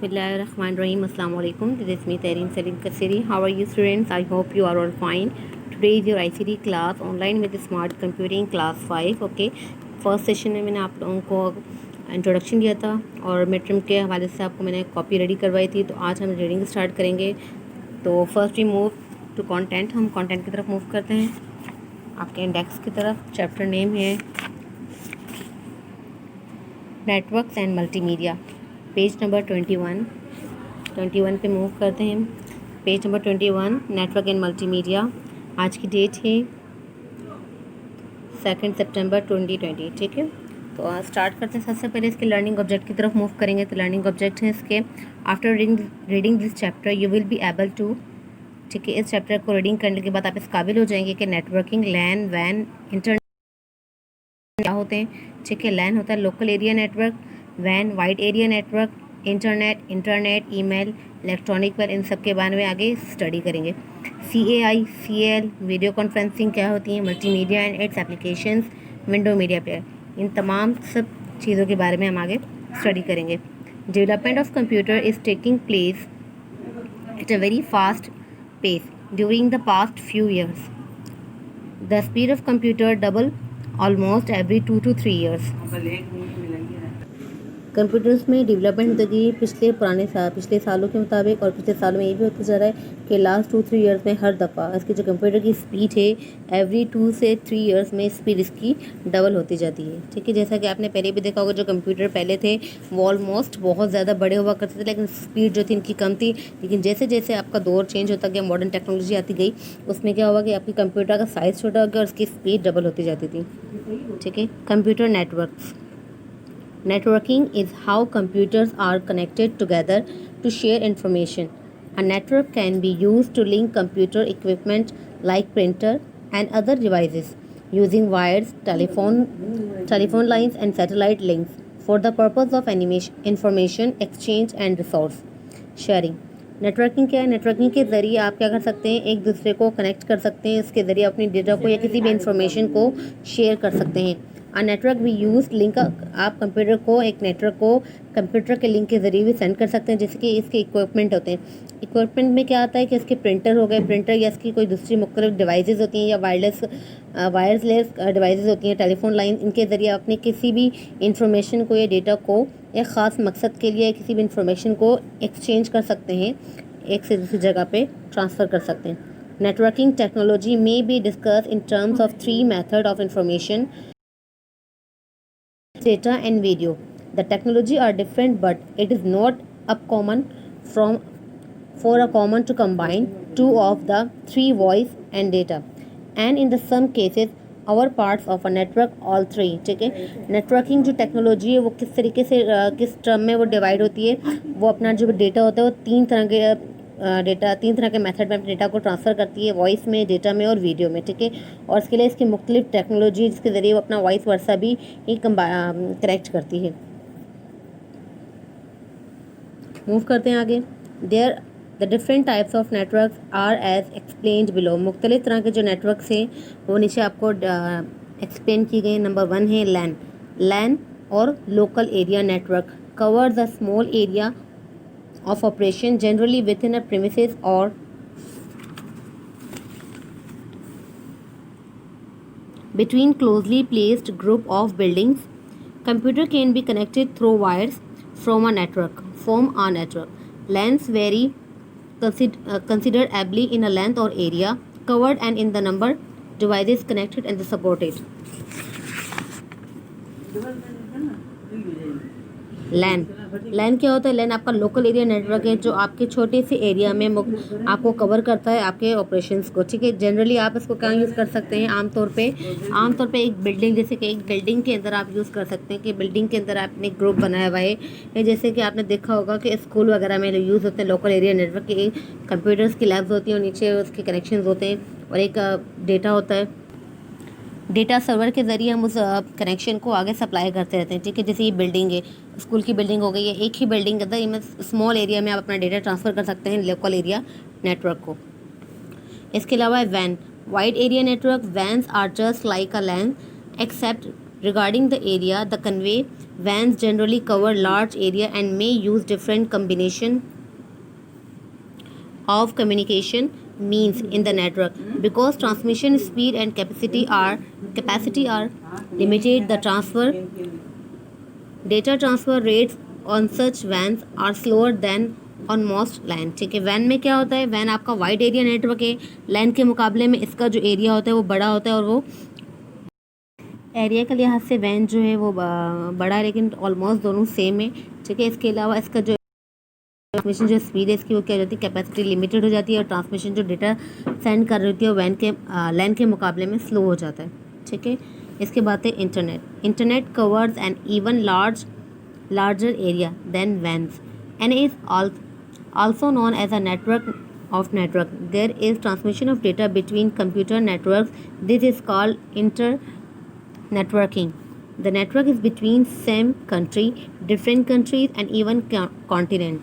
Bismillahirrahmanirrahim. Assalamu alaikum. This is me Tareen Salim Kasiri. How are you students? I hope you are all fine. Today is your ICT class online with Smart Computing class 5. Okay. First session में मैंने आप लोगों को introduction दिया था और mid term के हवाले से आपको मैंने कॉपी रेडी करवाई थी। तो आज हम रीडिंग स्टार्ट करेंगे। तो first we move to content. हम कंटेंट की तरफ मूव करते हैं, आपके इंडेक्स की तरफ। चैप्टर नेम है networks and multimedia, page number 21 पे मूव करते हैं। Page number 21, network and multimedia. आज की डेट है 2 सितंबर 2020। ठीक है, तो स्टार्ट करते हैं। सबसे पहले इसके लर्निंग ऑब्जेक्ट की तरफ मूव करेंगे। तो लर्निंग ऑब्जेक्ट है इसके, after reading this chapter you will be able to, ठीक है, इस चैप्टर को रीडिंग करने के बाद आप इस काबिल हो जाएंगे कि नेटवर्किंग, लैन, वैन, इंटरनेट क्या होते हैं। ठीक है, लैन होता है लोकल एरिया नेटवर्क, वैन wide area network, internet, email, electronic well, इन सब के बारे में आगे स्टडी करेंगे। CAI, CL, वीडियो कॉन्फ्रेंसिंग क्या होती है, multimedia and its applications, window media player, इन तमाम सब चीज़ों के बारे में हम आगे स्टडी करेंगे। Development of computer is taking place at a very fast pace during the past few years. The speed of computer double almost every 2 to 3 years. Computers में डेवलपमेंट होती है पिछले सालों के मुताबिक, और पिछले सालों में ये भी होता जा रहा है कि लास्ट 2-3 ईयर्स में हर दफ़ा इसकी जो कंप्यूटर की स्पीड है एवरी 2 से 3 ईयर्स में स्पीड इसकी डबल होती जाती है। ठीक है, जैसा कि आपने पहले भी देखा होगा, जो कंप्यूटर पहले थे वो ऑलमोस्ट बहुत ज़्यादा बड़े हुआ करते थे, लेकिन स्पीड जो थी इनकी कम थी। लेकिन जैसे जैसे आपका दौर चेंज होता गया, मॉडर्न टेक्नोलॉजी आती गई, उसमें क्या हुआ कि आपकी कंप्यूटर का साइज़ छोटा हो गया और उसकी स्पीड डबल होती जाती थी। ठीक है, computer networks. Networking is how computers are connected together to share information. A network can be used to link computer equipment like printer and other devices using wires, telephone lines and satellite links for the purpose of information exchange and resource sharing. Networking क्या है? Networking के ज़रिए आप क्या कर सकते हैं, एक दूसरे को कनेक्ट कर सकते हैं, इसके ज़रिए अपनी डेटा को या किसी भी इंफॉर्मेशन को शेयर कर सकते हैं। आ नेटवर्क भी यूज लिंक, आप कंप्यूटर को, एक नेटवर्क को कंप्यूटर के लिंक के ज़रिए भी सेंड कर सकते हैं। जैसे कि इसके इक्विपमेंट होते हैं। इक्विपमेंट में क्या आता है कि इसके प्रिंटर हो गए, प्रिंटर या इसकी कोई दूसरी मुख्तलिफ डिवाइसेस होती हैं, या वायरलेस डिवाइसेस होती हैं, टेलीफोन लाइन, इनके ज़रिए अपने किसी भी इंफॉर्मेशन को या डेटा को एक ख़ास मकसद के लिए किसी भी इंफॉर्मेशन को एक्सचेंज कर सकते हैं, एक से दूसरी जगह पे ट्रांसफ़र कर सकते हैं। नेटवर्किंग टेक्नोलॉजी में be discuss in terms of 3 method of information, data and video. The technology are different, but it is not uncommon for a common to combine 2 of the 3 voice and data, and in the some cases our parts of a network all 3. ठीक है, networking जो technology है वो किस तरीके से किस term में वो डिवाइड होती है। वो अपना जो डेटा होता है वो 3 तरह के मेथड में अपने डेटा को ट्रांसफ़र करती है, वॉइस में, डेटा में और वीडियो में। ठीक है, और इसके लिए इसकी मुख्तलिफ टेक्नोलॉजी जिसके ज़रिए वो अपना वॉइस वर्सा भी कनेक्ट करती है। मूव करते हैं आगे। The different types of networks are as explained below. मुख्तलिफ तरह के जो नेटवर्क्स हैं वो नीचे आपको एक्सप्लेन की गई। नंबर 1 है लैन और local area network, cover the small area of operation generally within a premises or between closely placed group of buildings. Computer can be connected through wires from a network. LANs vary considerably in a length or area covered and in the number devices connected and supported. लैन क्या होता है? लैन आपका local area network है जो आपके छोटे से area में आपको कवर करता है आपके ऑपरेशंस को। ठीक है, जनरली आप इसको क्या यूज़ कर सकते हैं, आमतौर पे एक बिल्डिंग, जैसे कि एक बिल्डिंग के अंदर आप यूज़ कर सकते हैं कि बिल्डिंग के अंदर आपने एक ग्रुप बनाया हुआ है, या जैसे कि आपने देखा होगा कि स्कूल वगैरह में यूज़ होते हैं लोकल एरिया नेटवर्क के। कंप्यूटर्स की लैब्स होती हैं और नीचे उसके कनेक्शन होते हैं और एक डेटा होता है। डेटा सर्वर के ज़रिए हम उस कनेक्शन को आगे सप्लाई करते रहते हैं। ठीक है, जैसे ये बिल्डिंग है, स्कूल की बिल्डिंग हो गई है, एक ही बिल्डिंग के अंदर स्मॉल एरिया में आप अपना डेटा ट्रांसफ़र कर सकते हैं लोकल एरिया नेटवर्क को। इसके अलावा वैन wide area network, WANs are just like a LAN except Regarding the area, the convey vans generally cover large area and may use different combination of communication means in the network. Because transmission speed and capacity are limited, the data transfer rates on such vans are slower than on most लैन. ठीक है, van में क्या होता है, van आपका wide area network है, लैन के मुकाबले में इसका जो एरिया होता है वो बड़ा होता है, और वो एरिया के लिहाज से वैन जो है वो बड़ा है, लेकिन ऑलमोस्ट दोनों सेम है. ठीक है, इसके अलावा इसका जो ट्रांसमिशन जो स्पीड है इसकी वो क्या हो जाती है, कैपेसिटी लिमिटेड हो जाती है, और ट्रांसमिशन जो डेटा सेंड कर रही होती है वो लैन के मुकाबले में स्लो हो जाता है. ठीक है, इसके बाद है internet. Internet covers an even larger area than WANs and is also known as a network of network. There is transmission of data between computer networks. This is called internetworking. The network is between same country, different countries, and even continent.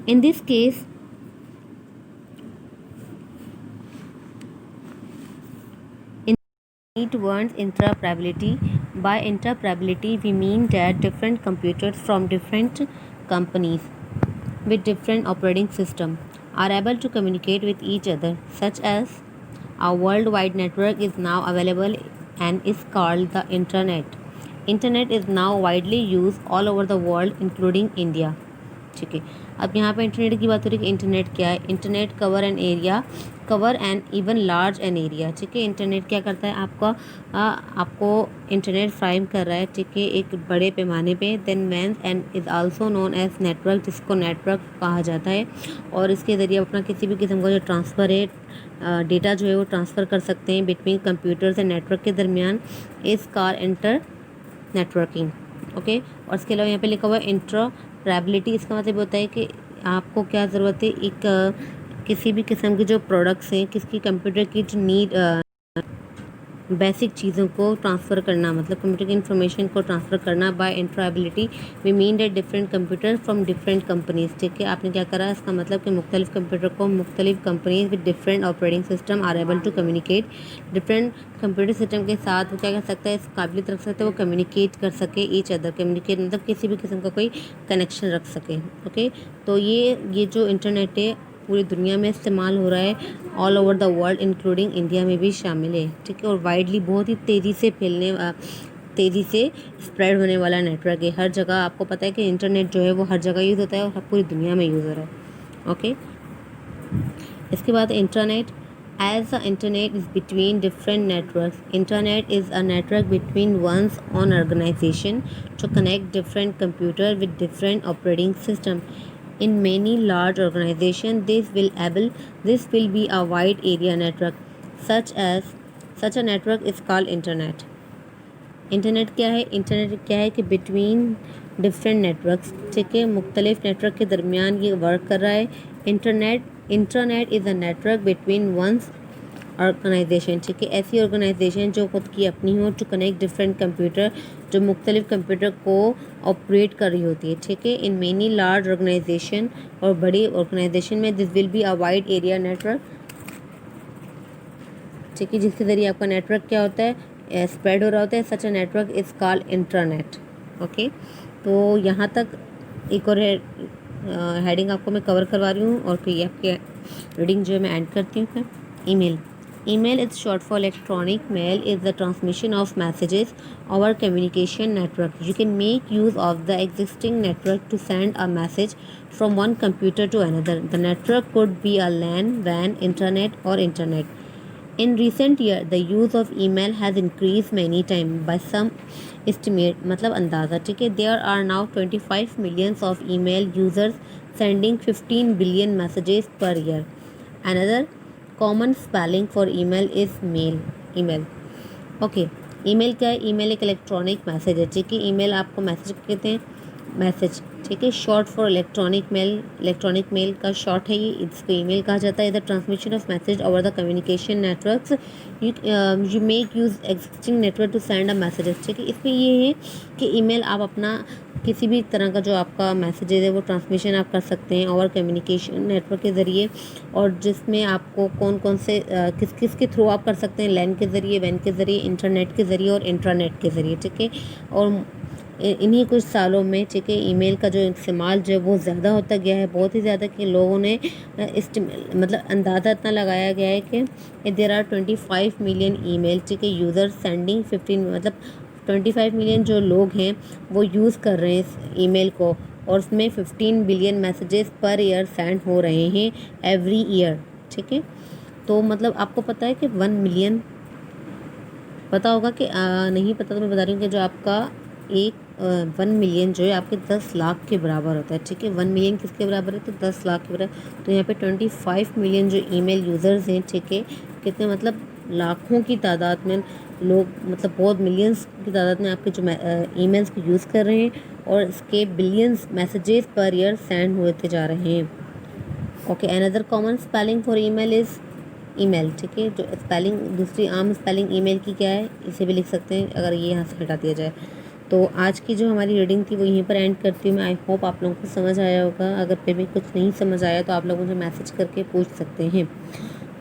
In this case, it warrants interoperability. By interoperability, we mean that different computers from different companies with different operating systems are able to communicate with each other, such as a worldwide network is now available and is called the Internet. Internet is now widely used all over the world, including India. ठीक है, अब यहाँ पे internet की बात हो रही है कि इंटरनेट क्या है. Internet cover an even large an area. ठीक है, इंटरनेट क्या करता है, आपको इंटरनेट फ्राइम कर रहा है. ठीक है, एक बड़े पैमाने पे. देन वैन and is also known as network, जिसको नेटवर्क कहा जाता है, और इसके ज़रिए अपना किसी भी किस्म का जो ट्रांसफ़र है, डेटा जो है वो ट्रांसफ़र कर सकते हैं बिटवीन कंप्यूटर्स एंड नेटवर्क के दरमियान. इस कार इंटर नेटवर्किंग. ओके, और इसके अलावा यहाँ पे लिखा हुआ है इंटरऑपरेबिलिटी. इसका मतलब होता है कि आपको क्या ज़रूरत है, एक किसी भी किस्म के जो प्रोडक्ट्स हैं, किसकी कंप्यूटर की जो नीड बेसिक चीज़ों को ट्रांसफ़र करना, मतलब कंप्यूटर की इंफॉर्मेशन को ट्रांसफ़र करना. By interoperability we mean that different computer from different companies. ठीक है, आपने क्या करा, इसका मतलब कि मुख्तलिफ कंप्यूटर को मुख्तलिफ companies with different operating system are able to communicate. Different computer system के साथ वो क्या कर सकता है, इस काबिलियत रख सकता है वो कम्युनिकेट कर सके. ईच अदर कम्युनिकेट मतलब किसी भी किस्म का कोई कनेक्शन रख सके. ओके, तो ये जो इंटरनेट है पूरी दुनिया में इस्तेमाल हो रहा है, all over the world including India में भी शामिल है. ठीक है, और वाइडली बहुत ही तेज़ी से स्प्रेड होने वाला नेटवर्क है. हर जगह आपको पता है कि इंटरनेट जो है वो हर जगह यूज़ होता है और पूरी दुनिया में यूज़ हो रहा है. ओके, इसके बाद internet. As the internet is between different networks, internet is a network between one's own organization to connect different computers with different operating system. In many large organizations, this will be a wide area network. Such a network is called internet. Internet क्या है, internet क्या है कि between different networks. ठीक है, मुख्तलिफ network के दरमियान ये वर्क कर रहा है. Internet is a network between ones organisation. ठीक है, ऐसी ऑर्गेनाइजेशन जो खुद की अपनी हो, टू कनेक्ट डिफरेंट कंप्यूटर, जो मुख्तलिफ कंप्यूटर को ऑपरेट कर रही होती है. ठीक है, इन मेनी लार्ज ऑर्गेनाइजेशन, और बड़ी ऑर्गेनाइजेशन में this will be a wide area network. ठीक है, जिसके ज़रिए आपका नेटवर्क क्या होता है, स्प्रेड हो रहा होता है. Such a network is called internet. Okay, तो यहाँ तक एक और हेडिंग आपको मैं कवर करवा रही हूँ, और फिर आपके रीडिंग जो है मैं एंड करती हूँ. फिर email is short for electronic mail, is the transmission of messages over communication network. You can make use of the existing network to send a message from one computer to another. The network could be a LAN, WAN, internet, or internet. In recent years, the use of email has increased many times. By some estimate, मतलब अंदाज़ा. ठीक है, there are now 25 millions of email users sending 15 billion messages per year. Another common spelling for email is email. Okay, email क्या है, email एक electronic message है. ठीक है, ईमेल आपको मैसेज कहते हैं, मैसेज. ठीक है, शॉर्ट फॉर इलेक्ट्रॉनिक मेल का शॉर्ट है ये, इसको ईमेल कहा जाता है. The transmission of message over the communication networks. You make use existing network to send a messages. ठीक है, इसमें ये है कि ईमेल आप अपना किसी भी तरह का जो आपका मैसेजेस है वो ट्रांसमिशन आप कर सकते हैं और कम्युनिकेशन नेटवर्क के ज़रिए, और जिसमें आपको कौन कौन से किस किस के थ्रू आप कर सकते हैं, लैन के ज़रिए, वैन के ज़रिए, इंटरनेट के ज़रिए और इंट्रानेट के ज़रिए, ठीक है। और इन्हीं कुछ सालों में, ठीक है, ईमेल का जो इस्तेमाल जो है वो ज़्यादा होता गया है, बहुत ही ज़्यादा, कि लोगों ने मतलब अंदाज़ा इतना लगाया गया है कि देर आर 25 मिलियन ईमेल, ठीक है, यूज़र सेंडिंग 15, मतलब 25 मिलियन जो लोग हैं वो यूज़ कर रहे हैं इस ईमेल को, और उसमें 15 billion messages per year send हो रहे हैं एवरी ईयर, ठीक है। तो मतलब आपको पता है कि 1 मिलियन, पता होगा कि नहीं पता, तो मैं बता रही हूँ कि जो आपका एक 1 मिलियन जो है आपके 10 लाख के बराबर होता है, ठीक है। 1 मिलियन किसके बराबर है, तो 10 लाख के बराबर। तो यहाँ पे 25 मिलियन जो ईमेल यूज़र्स हैं, ठीक है, कितने, मतलब लाखों की तादाद में लोग, मतलब बहुत मिलियंस की तादाद में आपके जो ईमेल्स को यूज़ कर रहे हैं, और इसके billions messages per year send होते जा रहे हैं। Okay, another common spelling for email is email, ठीक है। जो स्पेलिंग, दूसरी आम स्पेलिंग ईमेल की क्या है, इसे भी लिख सकते हैं अगर ये यहाँ से हटा दिया जाए। तो आज की जो हमारी रीडिंग थी वो यहीं पर एंड करती हूँ मैं। आई होप आप लोगों को समझ आया होगा। अगर फिर भी कुछ नहीं समझ आया तो आप लोग मुझे मैसेज करके पूछ सकते हैं,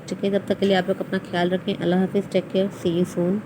ठीक है। तब तक के लिए आप लोग अपना ख्याल रखें। अल्लाह हाफिज़, take care, see you soon.